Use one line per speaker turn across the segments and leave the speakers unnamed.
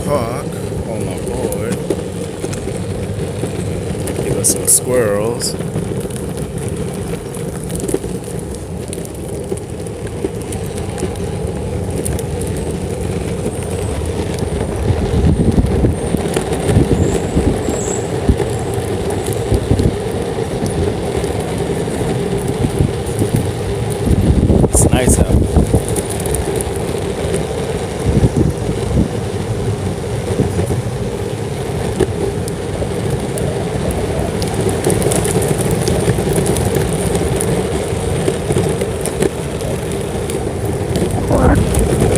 park on my board. Give us some squirrels. It's nice out.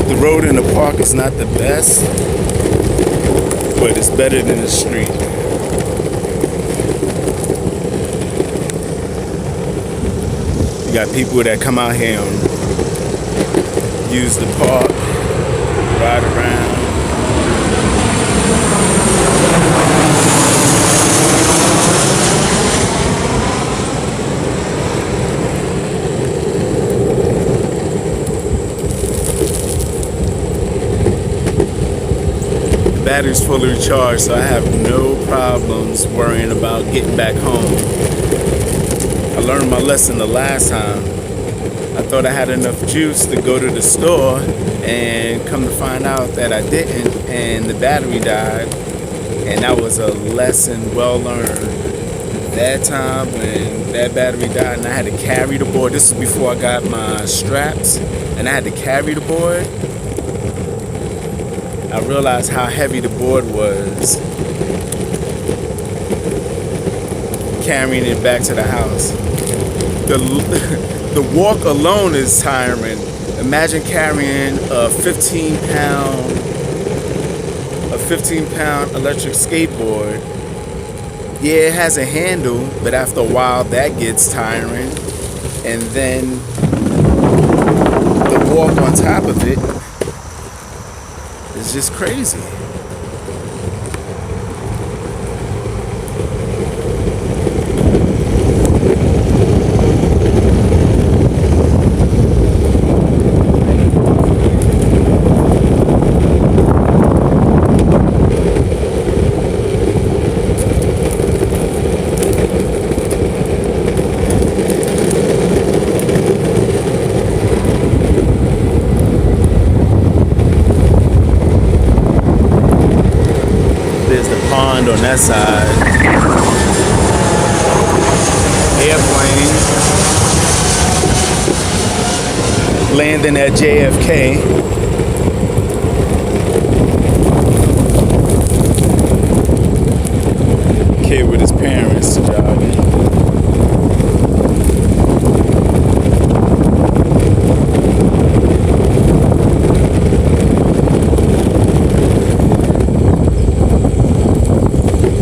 The road in the park is not the best, but it's better than the street. You got people that come out here and use the park, ride around. The battery's fully recharged, so I have no problems worrying about getting back home. I learned my lesson the last time. I thought I had enough juice to go to the store, and come to find out that I didn't, and the battery died. And that was a lesson well learned. That time when that battery died and I had to carry the board, this was before I got my straps, and I had to carry the board, I realized how heavy the board was carrying it back to the house. The walk alone is tiring. Imagine carrying a 15-pound electric skateboard. Yeah, it has a handle, but after a while that gets tiring. And then the walk on top of it is just crazy. There's the pond on that side. Airplane landing at JFK. Kid with his parents jogging.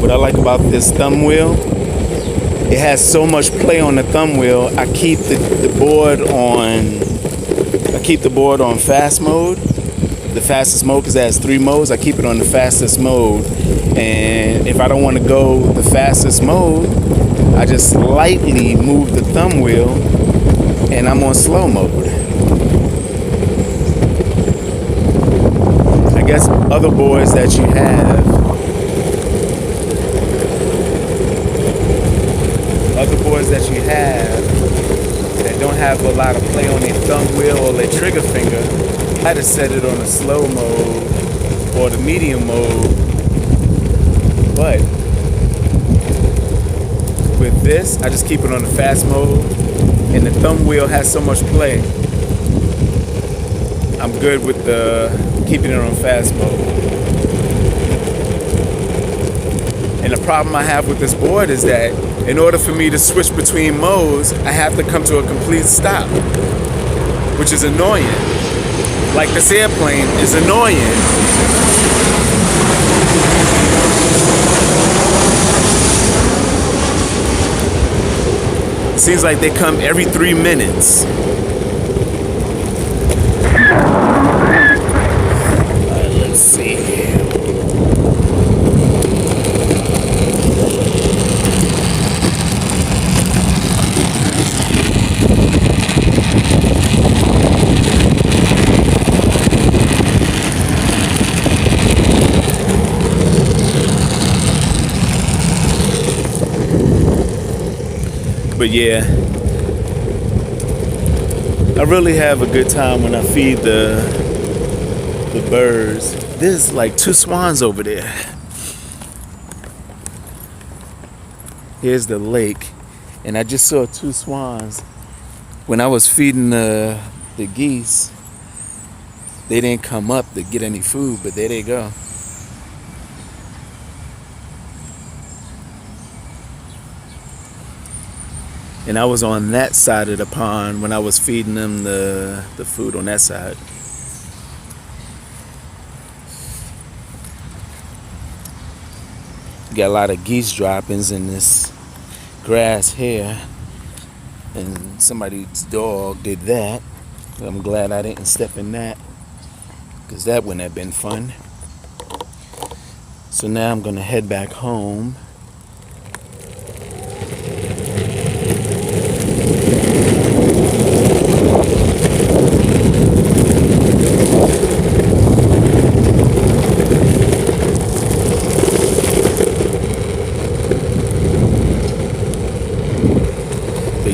What I like about this thumb wheel, it has so much play on the thumb wheel. I keep the board on fast mode, the fastest mode, because it has 3 modes. I keep it on the fastest mode, and if I don't want to go the fastest mode, I just lightly move the thumb wheel and I'm on slow mode. I guess other boards that you have, that don't have a lot of play on their thumb wheel or their trigger finger, I just set it on the slow mode or the medium mode. But with this, I just keep it on the fast mode, and the thumb wheel has so much play. I'm good with keeping it on fast mode. And the problem I have with this board is that in order for me to switch between modes, I have to come to a complete stop, which is annoying. Like this airplane is annoying. It seems like they come every 3 minutes. Let's see. But yeah, I really have a good time when I feed the birds. There's like 2 swans over there. Here's the lake, and I just saw 2 swans. When I was feeding the geese, they didn't come up to get any food, but there they go. And I was on that side of the pond when I was feeding them the food on that side. Got a lot of geese droppings in this grass here. And somebody's dog did that. I'm glad I didn't step in that, because that wouldn't have been fun. So now I'm gonna head back home.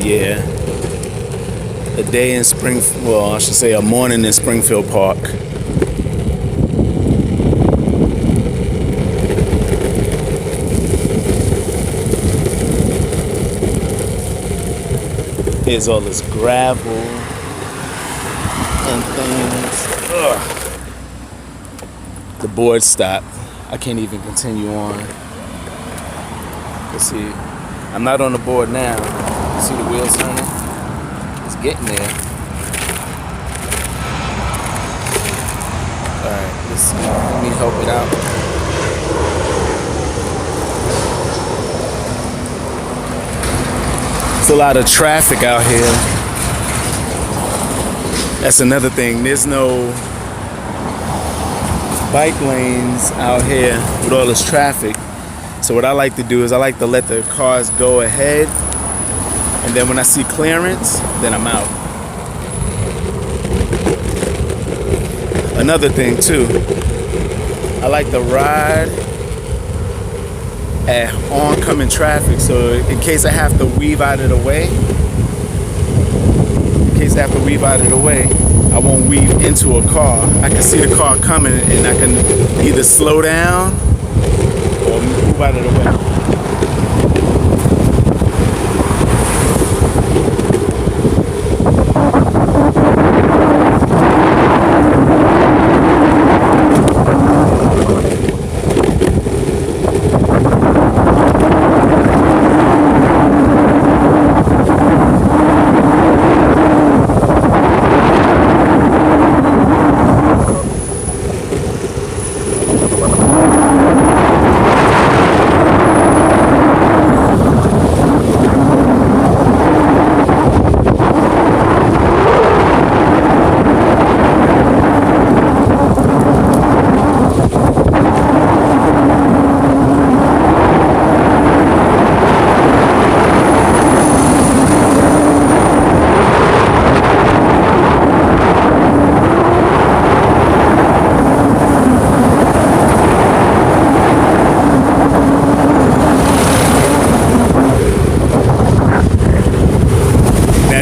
Yeah, a day in I should say a morning in Springfield Park. Here's all this gravel and things. Ugh. The board stopped. I can't even continue on. Let's see. I'm not on the board now. See the wheels turning? It's getting there. Alright, let's see. Let me help it out. There's a lot of traffic out here. That's another thing. There's no bike lanes out here with all this traffic. So what I like to do is I like to let the cars go ahead. And then when I see clearance, then I'm out. Another thing too, I like to ride at oncoming traffic. So in case I have to weave out of the way, I won't weave into a car. I can see the car coming and I can either slow down or move out of the way.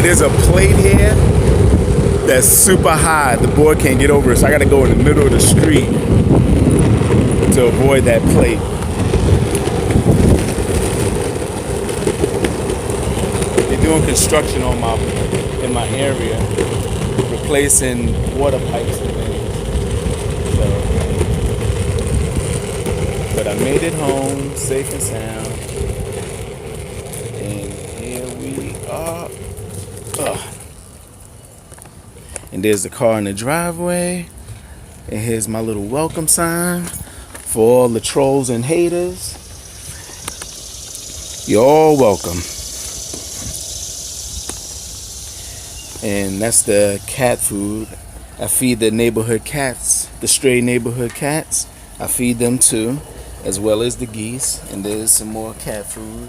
There's a plate here that's super high. The board can't get over it, so I gotta go in the middle of the street to avoid that plate. They're doing construction in my area, replacing water pipes and things. But I made it home safe and sound, and here we are. And there's the car in the driveway, and here's my little welcome sign for all the trolls and haters. You're all welcome. And that's the cat food. I feed the neighborhood cats, the stray neighborhood cats. I feed them too, as well as the geese. And there's some more cat food.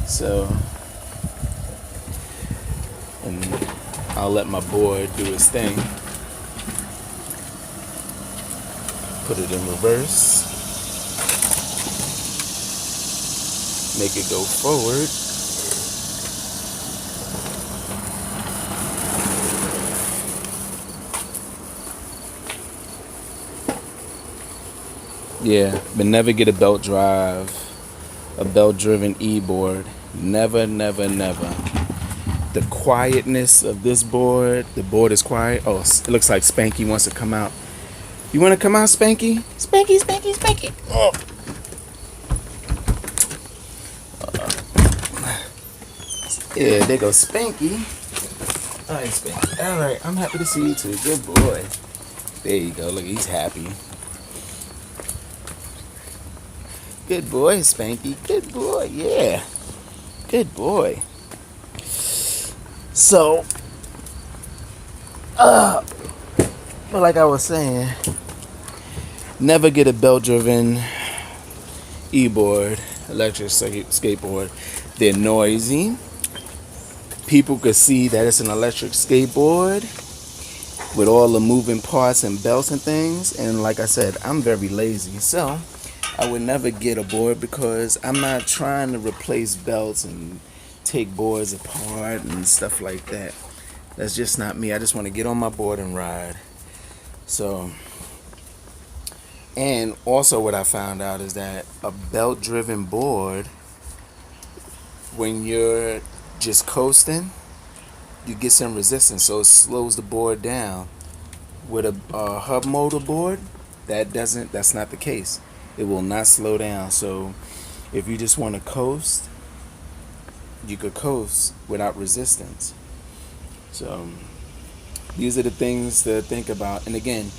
So, and I'll let my boy do his thing. Put it in reverse. Make it go forward. Yeah, but never get a belt drive, a belt driven e-board. Never, never, never. The quietness of this board, the board is quiet. Oh, it looks like Spanky wants to come out. You want to come out, Spanky? Spanky, Spanky, Spanky. Oh. Yeah, there goes Spanky. All right, Spanky. All right, I'm happy to see you too. Good boy. There you go. Look, he's happy. Good boy, Spanky. Good boy. Yeah. Good boy. So, but like I was saying, never get a belt-driven e-board, electric skateboard. They're noisy. People could see that it's an electric skateboard with all the moving parts and belts and things. And like I said, I'm very lazy, so I would never get a board because I'm not trying to replace belts and take boards apart and stuff like that. That's just not me. I just want to get on my board and ride. So, and also what I found out is that a belt-driven board, when you're just coasting, you get some resistance, so it slows the board down. With a hub motor board, that's not the case. It will not slow down. So if you just want to coast, you could coast without resistance. So these are the things to think about. And again,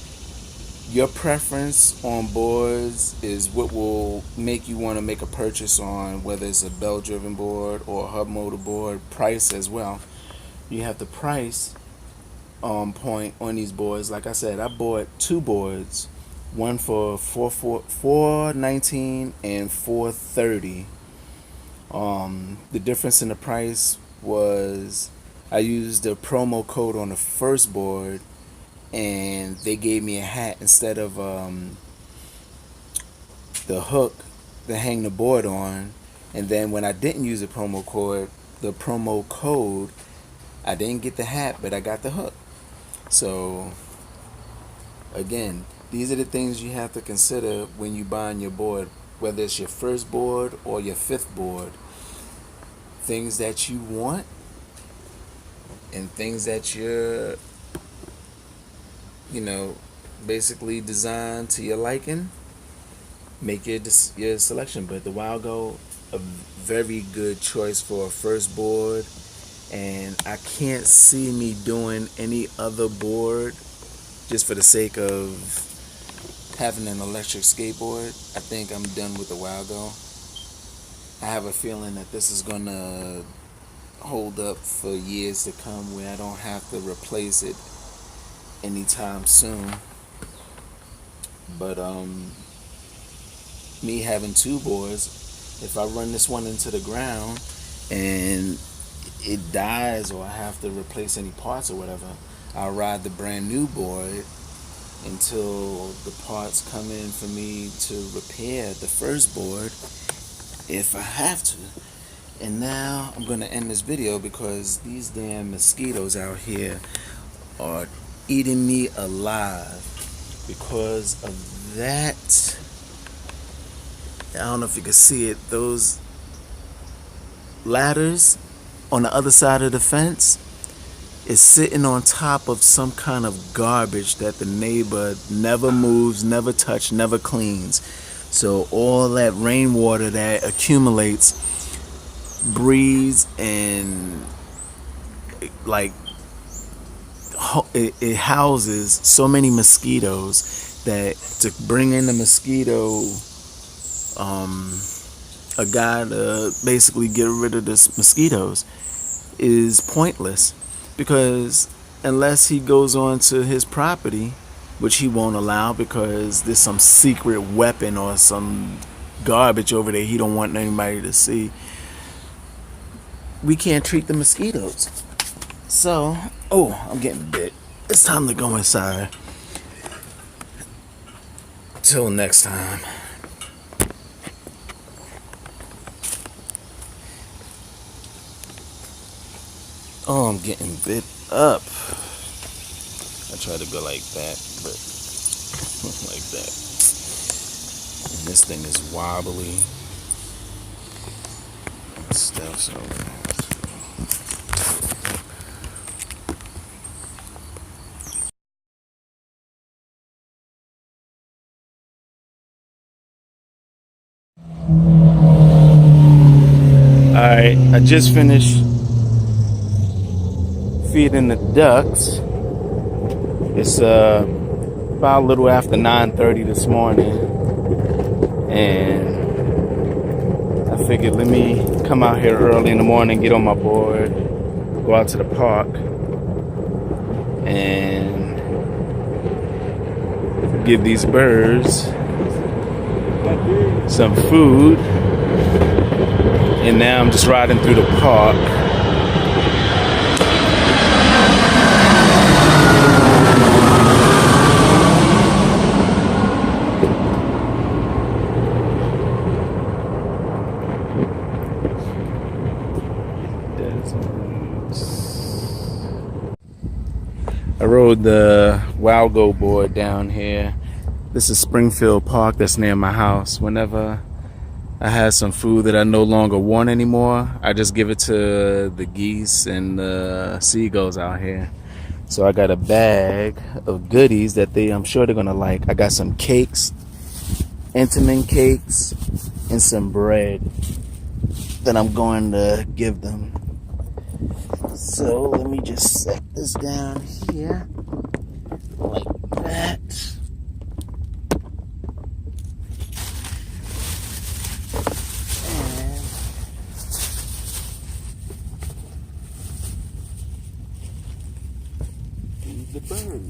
your preference on boards is what will make you want to make a purchase on, whether it's a belt driven board or a hub motor board. Price as well. You have the price point on these boards. Like I said, I bought two boards, one for $419 and $430. The difference in the price was I used the promo code on the first board, and they gave me a hat instead of the hook to hang the board on. And then when I didn't use the promo code, I didn't get the hat, but I got the hook. So again, these are the things you have to consider when you buying your board, whether it's your first board or your fifth board. Things that you want and things that you're, basically designed to your liking. Make your selection. But the WOWGO, a very good choice for a first board. And I can't see me doing any other board just for the sake of having an electric skateboard. I think I'm done with the WOWGO. I have a feeling that this is going to hold up for years to come, where I don't have to replace it anytime soon. But me having two boards, if I run this one into the ground and it dies or I have to replace any parts or whatever, I'll ride the brand new board until the parts come in for me to repair the first board if I have to. And now I'm going to end this video because these damn mosquitoes out here are eating me alive because of that. I don't know if you can see it, those ladders on the other side of the fence is sitting on top of some kind of garbage that the neighbor never moves, never touches, never cleans. So all that rainwater that accumulates breeds and it houses so many mosquitoes that to bring in the mosquito a guy to basically get rid of the mosquitoes is pointless, because unless he goes on to his property, which he won't allow because there's some secret weapon or some garbage over there he don't want anybody to see, we can't treat the mosquitoes. So, I'm getting bit. It's time to go inside. Till next time. I'm getting bit up. I try to go like that, but like that. This thing is wobbly. Stuff's over. Alright, I just finished feeding the ducks. It's about a little after 9:30 this morning, and I figured let me come out here early in the morning, get on my board, go out to the park, and give these birds some food. And now I'm just riding through the park. I rode the WOWGO board down here. This is Springfield Park that's near my house. Whenever I have some food that I no longer want anymore, I just give it to the geese and the seagulls out here. So I got a bag of goodies that I'm sure they're gonna like. I got some cakes, Entenmann cakes, and some bread that I'm going to give them. So let me just set this down here like that. The bird.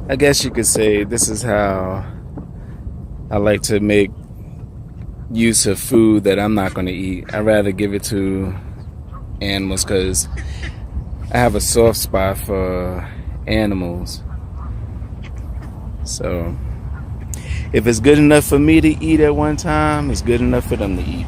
I guess you could say this is how I like to make use of food that I'm not going to eat. I'd rather give it to animals because I have a soft spot for animals. So if it's good enough for me to eat at one time, it's good enough for them to eat.